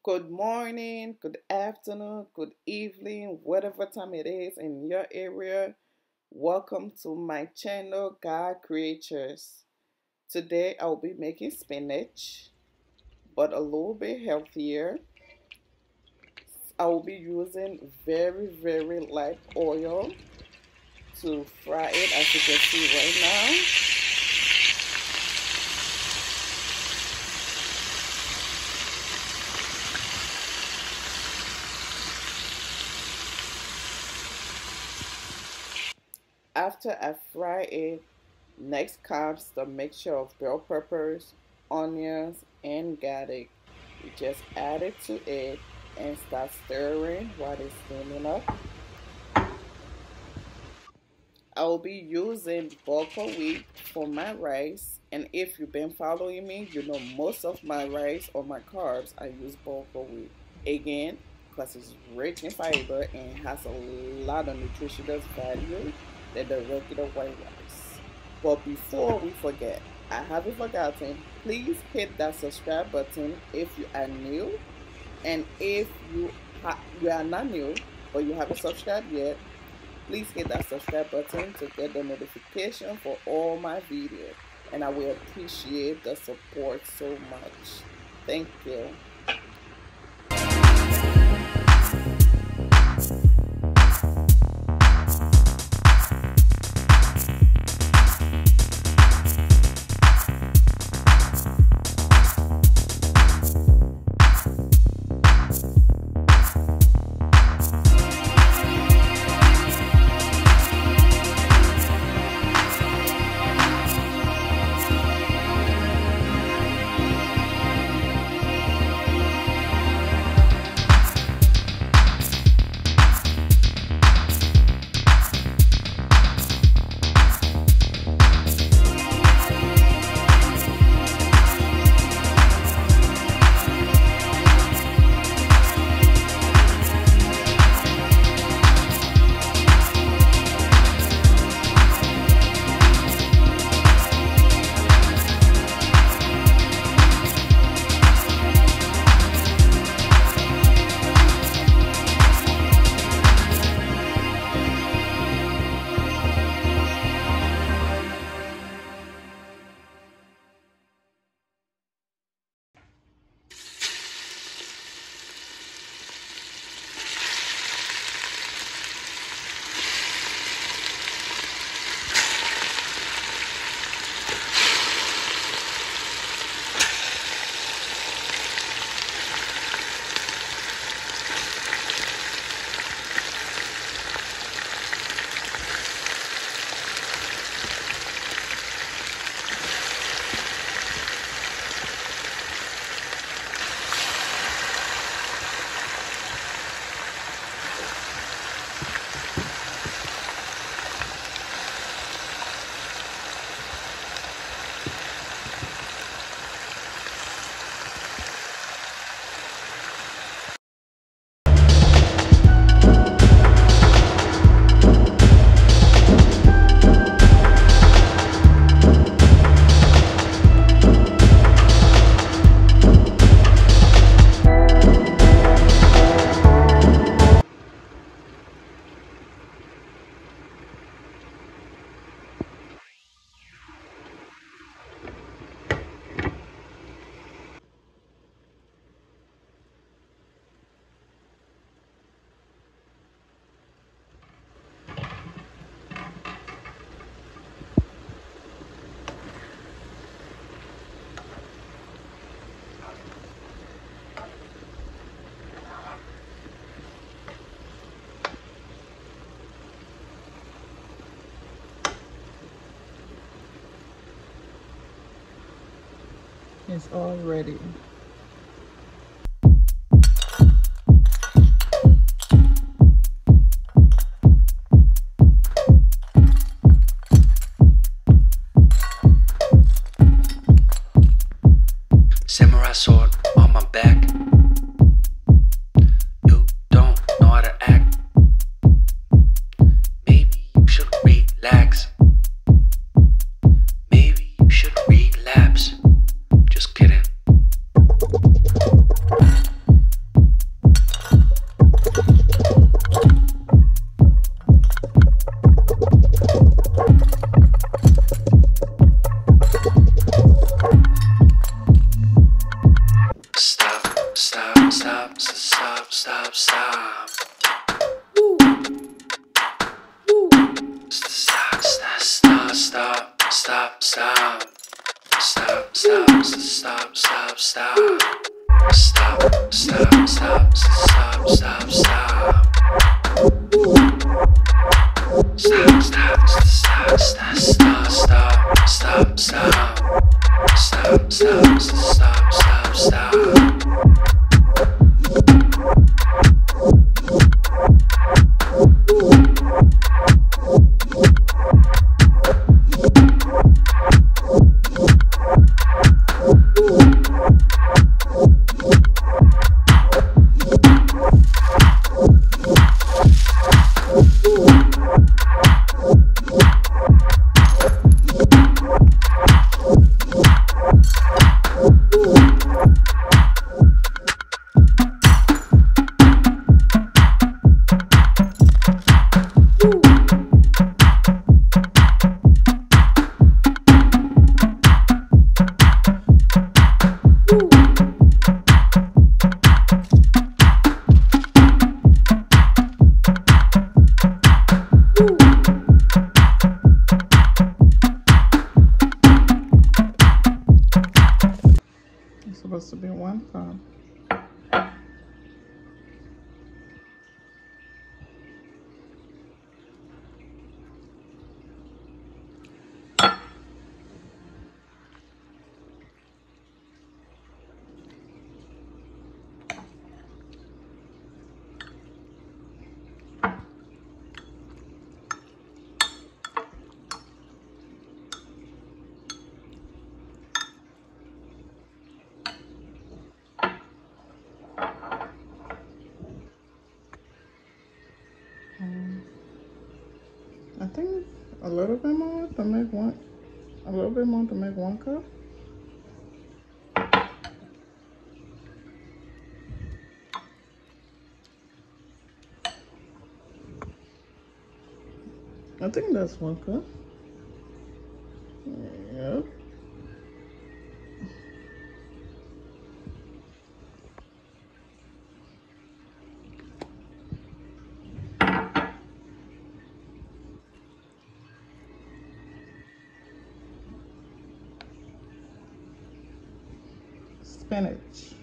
Good morning, good afternoon, good evening, whatever time it is in your area. Welcome to my channel, God Creatures. Today I'll be making spinach, but a little bit healthier. I will be using very light oil to fry it, as you can see right now. After I fry it, next comes the mixture of bell peppers, onions, and garlic. You just add it to it and start stirring while it's steaming up. I will be using bulgur wheat for my rice, and if you've been following me, you know most of my rice or my carbs I use bulgur wheat. Again, because it's rich in fiber and has a lot of nutritious value than the regular white rice. But before we forget, I haven't forgotten, please hit that subscribe button if you are new, and if you are not new but you haven't subscribed yet, please hit that subscribe button to get the notification for all my videos, and I will appreciate the support so much. Thank you. It's all ready. Samurai sword on my back. You don't know how to act. Maybe you should relax. Maybe you should relapse. Just kidding. stop, stop, stop, stop, stop, stop. Stop, stop, stop, stop, stop, stop, stop, stop. Stop, stop, stop, stop, stop. It's supposed to be 1 cup. I think a little bit more to make a little bit more to make 1 cup. I think that's 1 cup. Yep. Spinach.